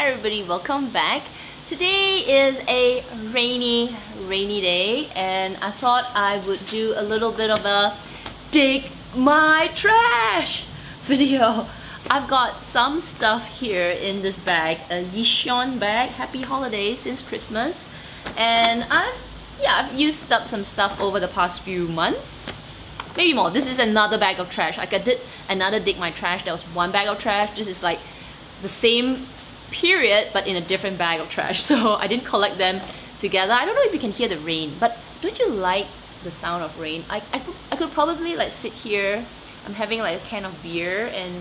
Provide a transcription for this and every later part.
Hi everybody, welcome back. Today is a rainy day and I thought I would do a little bit of a dig my trash video. I've got some stuff here in this bag, a Yishion bag, happy holidays since Christmas, and I've used up some stuff over the past few months. Maybe more. This is another bag of trash. Like I did another dig my trash, there was one bag of trash. This is like the same period but in a different bag of trash, so I didn't collect them together. I don't know if you can hear the rain, but don't you like the sound of rain? I could probably like sit here, I'm having like a can of beer and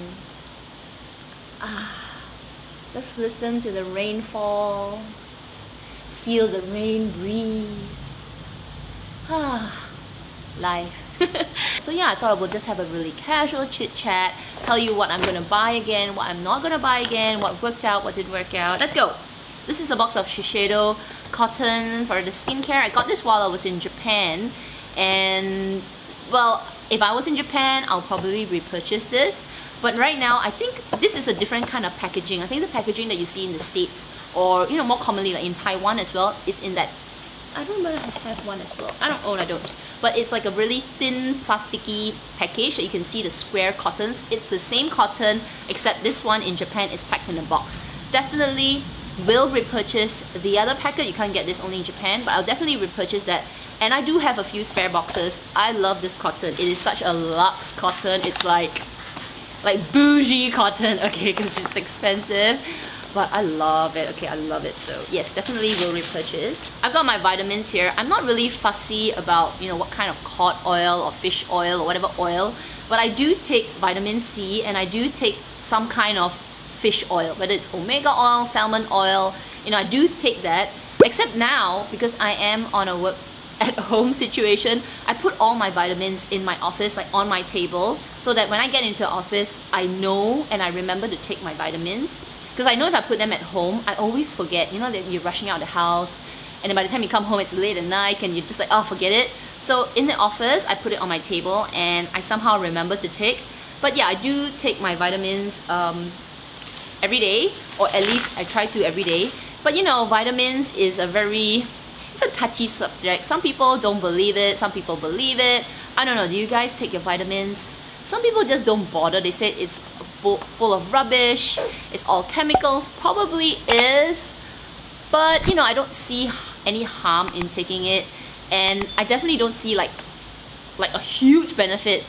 just listen to the rainfall, feel the rain breeze. Life. So yeah, I thought I would just have a really casual chit chat, tell you what I'm gonna buy again, what I'm not gonna buy again, what worked out, what didn't work out. Let's go! This is a box of Shiseido cotton for the skincare. I got this while I was in Japan, and well, if I was in Japan, I'll probably repurchase this. But right now, I think this is a different kind of packaging. I think the packaging that you see in the States, or you know, more commonly like in Taiwan as well, is in that. I don't remember if I have one as well. I don't. But it's like a really thin, plasticky package that you can see the square cottons. It's the same cotton, except this one in Japan is packed in a box. Definitely will repurchase the other packet. You can't get this only in Japan, but I'll definitely repurchase that. And I do have a few spare boxes. I love this cotton. It is such a luxe cotton. It's like bougie cotton, okay, because it's expensive. But I love it. Okay, I love it. So yes, definitely will repurchase. I've got my vitamins here. I'm not really fussy about, you know, what kind of cod oil or fish oil or whatever oil, but I do take vitamin C and I do take some kind of fish oil, whether it's omega oil, salmon oil, you know, I do take that. Except now, because I am on a work at home situation, I put all my vitamins in my office, like on my table, so that when I get into office, I know and I remember to take my vitamins. Because I know if I put them at home, I always forget, you know, that you're rushing out of the house and then by the time you come home it's late at night and you're just like, oh, forget it. So in the office, I put it on my table and I somehow remember to take. But yeah, I do take my vitamins every day, or at least I try to every day. But you know, vitamins is it's a touchy subject. Some people don't believe it, some people believe it. I don't know, do you guys take your vitamins? Some people just don't bother. They say it's full of rubbish, it's all chemicals. Probably is, but you know, I don't see any harm in taking it, and I definitely don't see like a huge benefit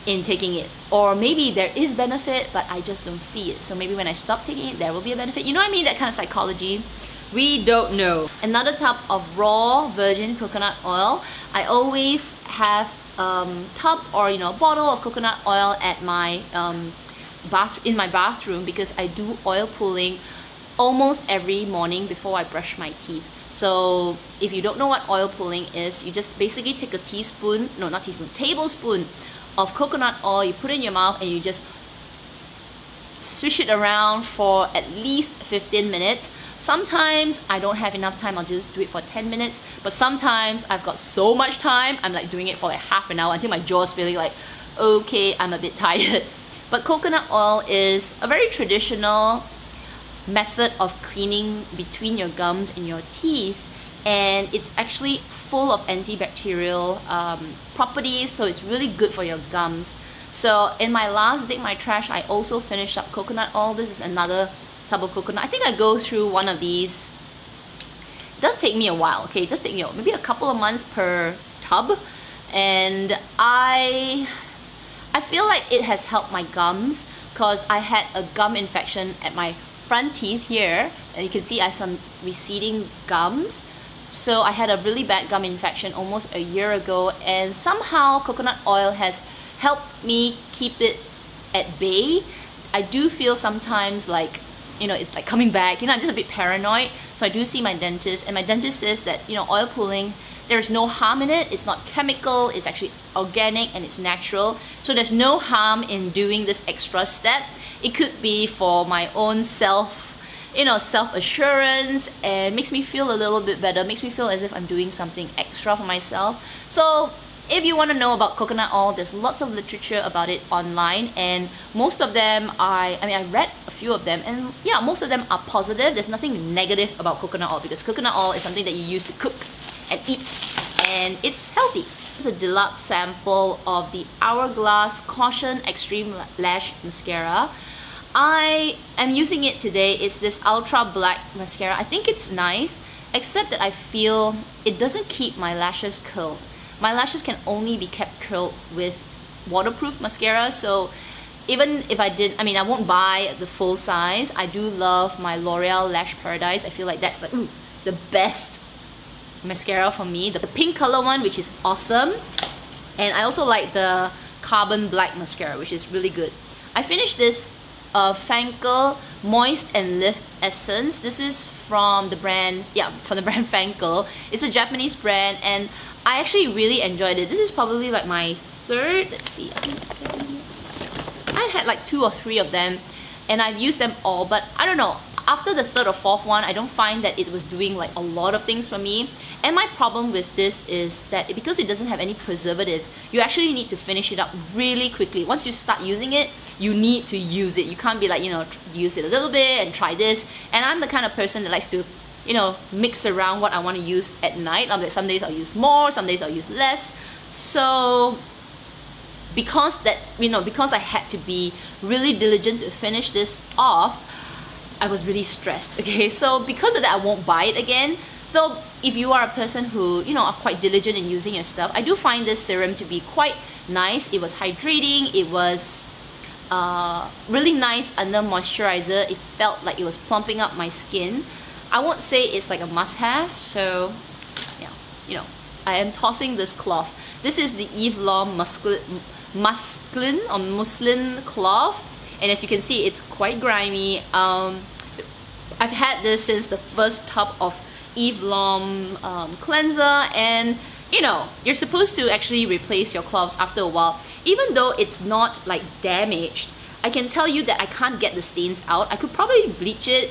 in taking it. Or maybe there is benefit, but I just don't see it. So maybe when I stop taking it, there will be a benefit. You know what I mean? That kind of psychology. We don't know. Another tub of raw virgin coconut oil. I always have tub or you know, bottle of coconut oil at my in my bathroom, because I do oil pulling almost every morning before I brush my teeth. So if you don't know what oil pulling is, you just basically take a tablespoon of coconut oil, you put it in your mouth and you just swish it around for at least 15 minutes. Sometimes I don't have enough time, I'll just do it for 10 minutes. But sometimes I've got so much time, I'm like doing it for like half an hour until my jaw's feeling like, okay, I'm a bit tired. But coconut oil is a very traditional method of cleaning between your gums and your teeth. And it's actually full of antibacterial properties, so it's really good for your gums. So in my last dig my trash, I also finished up coconut oil. This is another tub of coconut. I think I go through one of these. It does take me a while, okay? It does take me maybe a couple of months per tub. And I feel like it has helped my gums, because I had a gum infection at my front teeth here, and you can see I have some receding gums. So I had a really bad gum infection almost a year ago, and somehow coconut oil has helped me keep it at bay. I do feel sometimes like, you know, it's like coming back. You know, I'm just a bit paranoid. So I do see my dentist, and my dentist says that, you know, oil pulling, there's no harm in it. It's not chemical, it's actually organic and it's natural. So there's no harm in doing this extra step. It could be for my own self-assurance, and makes me feel a little bit better, makes me feel as if I'm doing something extra for myself. So If you want to know about coconut oil, there's lots of literature about it online, and most of them I read a few of them, and yeah, most of them are positive. There's nothing negative about coconut oil because coconut oil is something that you use to cook and eat, and it's healthy. This is a deluxe sample of the Hourglass Caution Extreme Lash Mascara. I am using it today. It's this ultra black mascara. I think it's nice, except that I feel it doesn't keep my lashes curled. My lashes can only be kept curled with waterproof mascara, so even if I won't buy the full size. I do love my L'Oreal Lash Paradise. I feel like that's like the best mascara for me. The pink color one, which is awesome, and I also like the carbon black mascara, which is really good. I finished this Fancl Moist and Lift Essence. This is from the brand, Fancl. It's a Japanese brand, and I actually really enjoyed it. This is probably like my third, let's see, I had like 2 or 3 of them, and I've used them all, but I don't know, after the third or fourth one, I don't find that it was doing like a lot of things for me. And my problem with this is that because it doesn't have any preservatives, you actually need to finish it up really quickly. Once you start using it, you need to use it. You can't be like, use it a little bit and try this. And I'm the kind of person that likes to mix around what I want to use at night. Some days I'll use more, some days I'll use less. So because I had to be really diligent to finish this off, I was really stressed, okay? So because of that, I won't buy it again. Though if you are a person who, are quite diligent in using your stuff, I do find this serum to be quite nice. It was hydrating, it was really nice under moisturizer. It felt like it was plumping up my skin. I won't say it's like a must-have, so yeah, I am tossing this cloth. This is the Eve Lom muslin cloth, and as you can see, it's quite grimy. I've had this since the first tub of Eve Lom cleanser, and you're supposed to actually replace your cloths after a while. Even though it's not like damaged, I can tell you that I can't get the stains out. I could probably bleach it,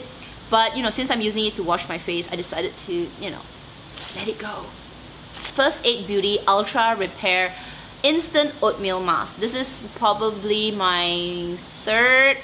but since I'm using it to wash my face, I decided to let it go. First Aid Beauty Ultra Repair Instant Oatmeal Mask. This is probably my third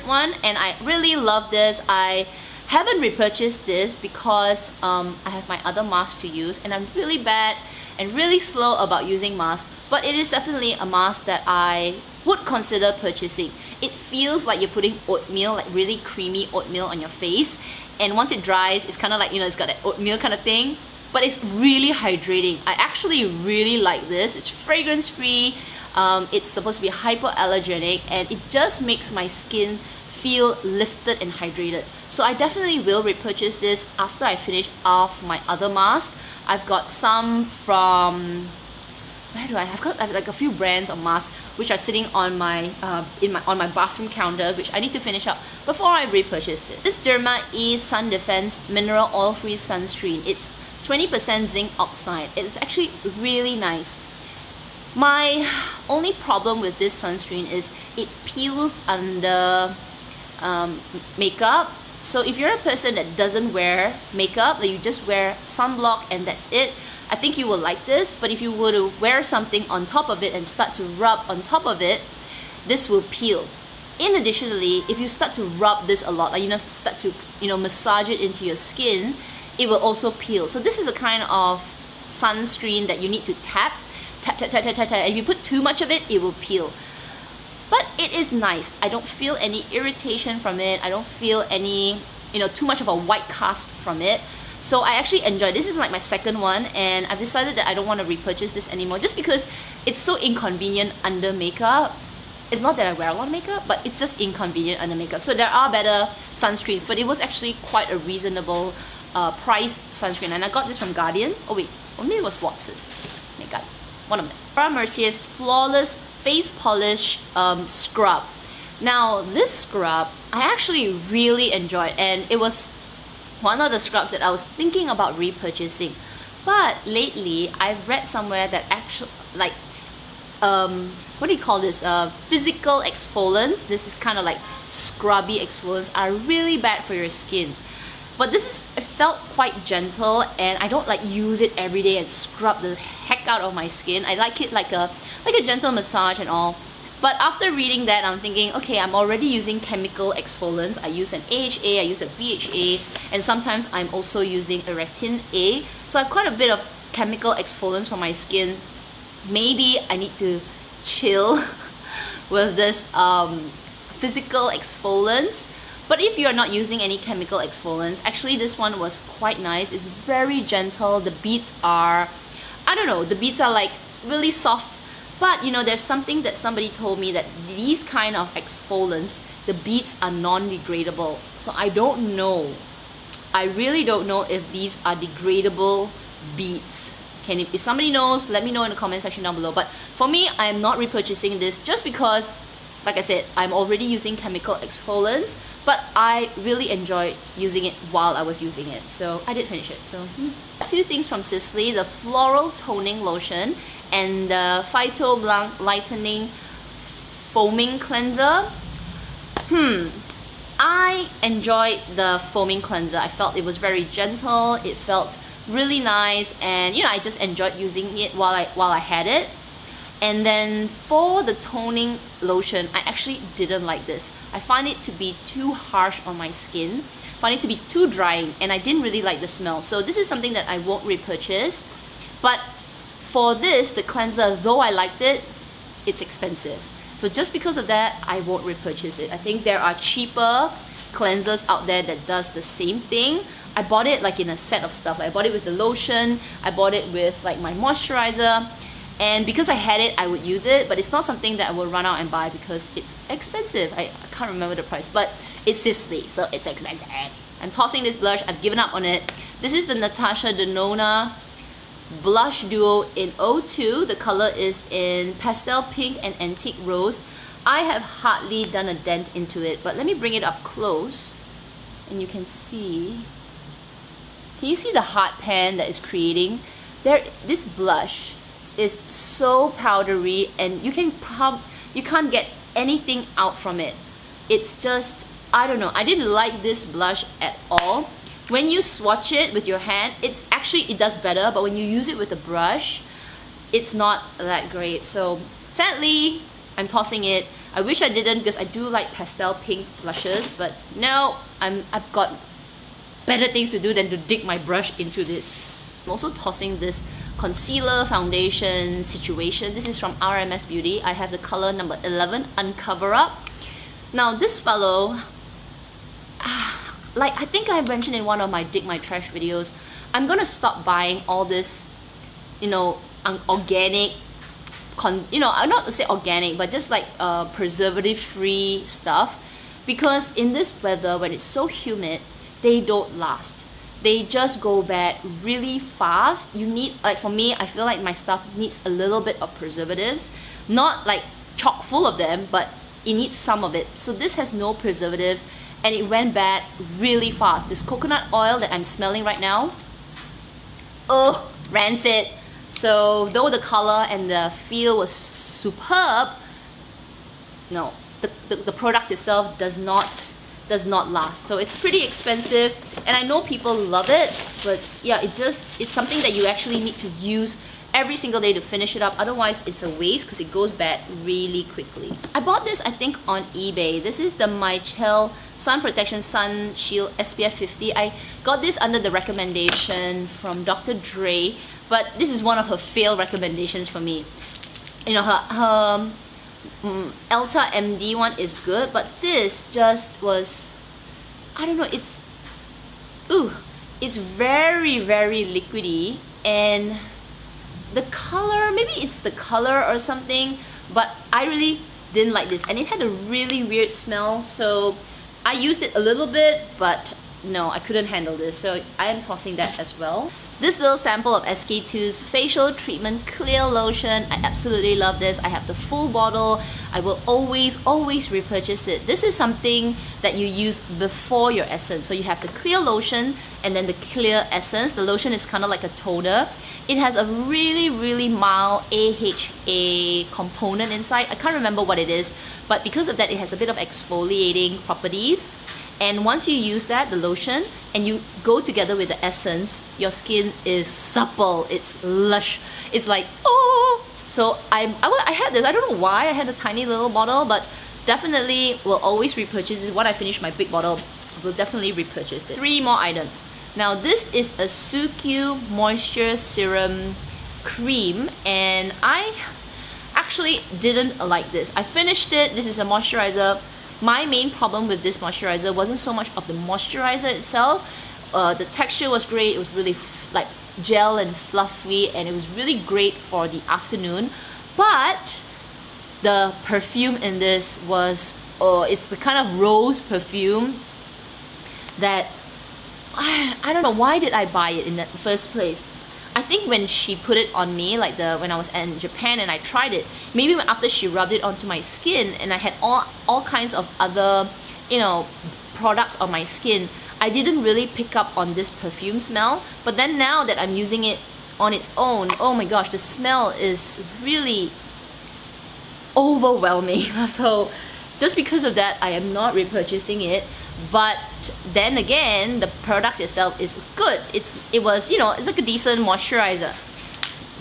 one, and I really love this. I haven't repurchased this because I have my other masks to use, and I'm really bad and really slow about using masks, but it is definitely a mask that I would consider purchasing. It feels like you're putting oatmeal, like really creamy oatmeal on your face, and once it dries, it's kind of like, it's got that oatmeal kind of thing, but it's really hydrating. I actually really like this. It's fragrance free. It's supposed to be hypoallergenic, and it just makes my skin feel lifted and hydrated. So I definitely will repurchase this after I finish off my other mask. I've got some from, where do I have? I've got like a few brands of masks which are sitting on my on my bathroom counter, which I need to finish up before I repurchase this. This Derma-e Sun Defense Mineral Oil Free Sunscreen. It's 20% zinc oxide. It's actually really nice. My only problem with this sunscreen is it peels under makeup. So if you're a person that doesn't wear makeup, that you just wear sunblock and that's it, I think you will like this. But if you were to wear something on top of it and start to rub on top of it, this will peel. In additionally, if you start to rub this a lot, like start to massage it into your skin, it will also peel. So this is a kind of sunscreen that you need to tap. If you put too much of it, it will peel. But it is nice. I don't feel any irritation from it. I don't feel any, too much of a white cast from it. So I actually enjoy this. This is like my second one, and I've decided that I don't want to repurchase this anymore just because it's so inconvenient under makeup. It's not that I wear a lot of makeup, but it's just inconvenient under makeup. So there are better sunscreens, but it was actually quite a reasonable priced sunscreen, and I got this from Guardian. Oh wait, or maybe it was Watson. One of them. Mercier's Flawless Face Polish Scrub. Now this scrub I actually really enjoyed, and it was one of the scrubs that I was thinking about repurchasing. But lately I've read somewhere that actually, like, what do you call this? Physical exfoliants. This is kind of like scrubby exfoliants are really bad for your skin. But it felt quite gentle, and I don't like use it every day and scrub the heck out of my skin. I like it like a gentle massage and all. But after reading that, I'm thinking, okay, I'm already using chemical exfoliants. I use an AHA, I use a BHA, and sometimes I'm also using a Retin-A. So I have quite a bit of chemical exfoliants for my skin. Maybe I need to chill with this physical exfoliants. But if you're not using any chemical exfoliants, actually this one was quite nice. It's very gentle. The beads are, I don't know, the beads are like really soft. But you know, there's something that somebody told me that these kind of exfoliants, the beads are non-degradable. So I don't know. I really don't know if these are degradable beads. If somebody knows, let me know in the comment section down below. But for me, I am not repurchasing this just because, like I said, I'm already using chemical exfoliants, but I really enjoyed using it while I was using it. So I did finish it. So two things from Sisley, the Floral Toning Lotion and the Phylo Blanc Lightening Foaming Cleanser. I enjoyed the foaming cleanser. I felt it was very gentle, it felt really nice, and you know, I just enjoyed using it while I had it. And then for the toning lotion, I actually didn't like this. I find it to be too harsh on my skin, find it to be too drying, and I didn't really like the smell. So this is something that I won't repurchase. But for this, the cleanser, though I liked it, it's expensive. So just because of that, I won't repurchase it. I think there are cheaper cleansers out there that does the same thing. I bought it like in a set of stuff. I bought it with the lotion, I bought it with like my moisturizer, and because I had it, I would use it, but it's not something that I will run out and buy because it's expensive. I can't remember the price, but it's Sisley, so it's expensive. I'm tossing this blush, I've given up on it. This is the Natasha Denona Blush Duo in 02. The color is in Pastel Pink and Antique Rose. I have hardly done a dent into it, but let me bring it up close and you can see. Can you see the hard pan that is creating? This blush is so powdery and you can't get anything out from it. It's just, I don't know, I didn't like this blush at all. When you swatch it with your hand, it does better, but when you use it with a brush, it's not that great. So sadly, I'm tossing it. I wish I didn't because I do like pastel pink blushes, but no, I've got better things to do than to dig my brush into it. I'm also tossing this concealer foundation situation. This is from RMS Beauty. I have the color number 11, Uncover Up. Now this fellow, like I think I mentioned in one of my Dig My Trash videos, I'm gonna stop buying all this, you know, organic, I'm not to say organic, but just like preservative-free stuff, because in this weather, when it's so humid, they don't last. They just go bad really fast. You need, like for me, I feel like my stuff needs a little bit of preservatives, not like chock full of them, but it needs some of it. So this has no preservative, and it went bad really fast. This coconut oil that I'm smelling right now, oh, rancid. So though the color and the feel was superb, no, the product itself does not last. So it's pretty expensive, and I know people love it, but yeah, it's something that you actually need to use every single day to finish it up. Otherwise it's a waste because it goes bad really quickly. I bought this, I think, on eBay. This is the MyChelle Sun Protection Sun Shield SPF 50. I got this under the recommendation from Dr. Dre, but this is one of her failed recommendations for me. You know, her Elta MD one is good, but this just was, I don't know, it's very, very liquidy, and the color, maybe it's the color or something, but I really didn't like this, and it had a really weird smell. So I used it a little bit, but no, I couldn't handle this, so I am tossing that as well. This little sample of SK-II's Facial Treatment Clear Lotion, I absolutely love this. I have the full bottle. I will always repurchase it. This is something that you use before your essence. So you have the clear lotion and then the clear essence. The lotion is kind of like a toner. It has a really, really mild AHA component inside. I can't remember what it is, but because of that, it has a bit of exfoliating properties. And once you use that, the lotion, and you go together with the essence, your skin is supple, it's lush, it's like, oh! So I had this, I don't know why I had a tiny little bottle, but definitely will always repurchase it. When I finish my big bottle, will definitely repurchase it. 3 more items. Now this is a Suqqu Moisture Serum Cream, and I actually didn't like this. I finished it. This is a moisturizer. My main problem with this moisturizer wasn't so much of the moisturizer itself. The texture was great. It was really like gel and fluffy, and it was really great for the afternoon. But the perfume in this was, it's the kind of rose perfume that I don't know, why did I buy it in the first place? I think when she put it on me, like when I was in Japan and I tried it, maybe after she rubbed it onto my skin and I had all kinds of other, you know, products on my skin, I didn't really pick up on this perfume smell. But then now that I'm using it on its own, oh my gosh, the smell is really overwhelming. So just because of that, I am not repurchasing it. But then again, the product itself is good. It was, you know, it's like a decent moisturizer.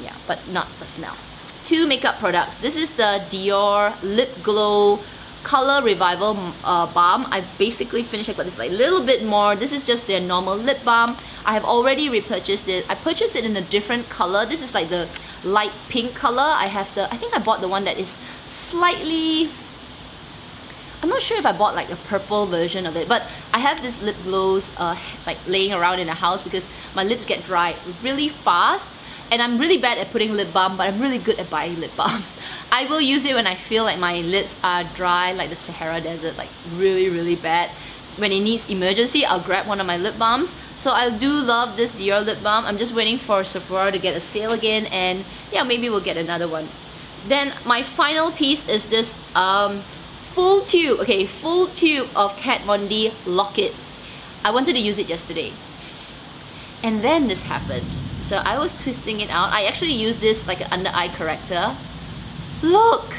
Yeah, but not the smell. 2 makeup products. This is the Dior Lip Glow Color Revival Balm. I basically finished. I got this like little bit more. This is just their normal lip balm. I have already repurchased it. I purchased it in a different color. This is like the light pink color. I think I bought the one that is slightly, I'm not sure if I bought like a purple version of it, but I have this lip gloss like laying around in the house because my lips get dry really fast, and I'm really bad at putting lip balm, but I'm really good at buying lip balm. I will use it when I feel like my lips are dry, like the Sahara Desert, like really bad. When it needs emergency, I'll grab one of my lip balms. So I do love this Dior lip balm. I'm just waiting for Sephora to get a sale again, and yeah, maybe we'll get another one. Then my final piece is this full tube of Kat Von D Locket. I wanted to use it yesterday, and then this happened. So I was twisting it out. I actually used this like an under eye corrector. Look!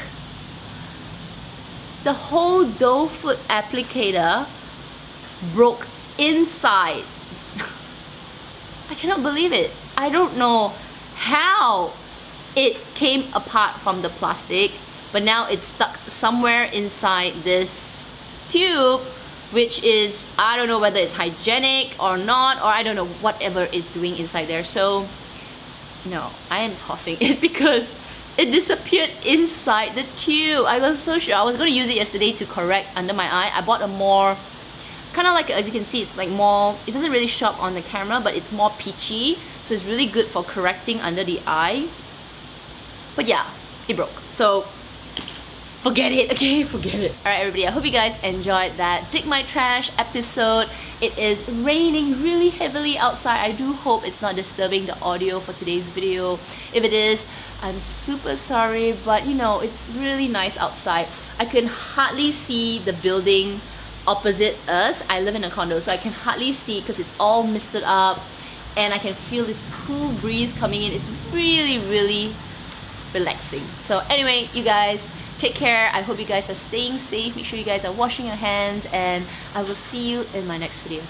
The whole doe foot applicator broke inside. I cannot believe it. I don't know how it came apart from the plastic, but now it's stuck somewhere inside this tube, which is, I don't know whether it's hygienic or not, or I don't know whatever it's doing inside there. So no, I am tossing it because it disappeared inside the tube. I was so sure I was going to use it yesterday to correct under my eye. I bought a more kind of like, if you can see, it's like more, it doesn't really show up on the camera, but it's more peachy, so it's really good for correcting under the eye. But yeah, it broke, so forget it, okay? Forget it. Alright everybody, I hope you guys enjoyed that Dig My Trash episode. It is raining really heavily outside. I do hope it's not disturbing the audio for today's video. If it is, I'm super sorry, but you know, it's really nice outside. I can hardly see the building opposite us. I live in a condo, so I can hardly see because it's all misted up, and I can feel this cool breeze coming in. It's really relaxing. So anyway, you guys, take care. I hope you guys are staying safe. Make sure you guys are washing your hands, and I will see you in my next video.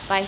Bye.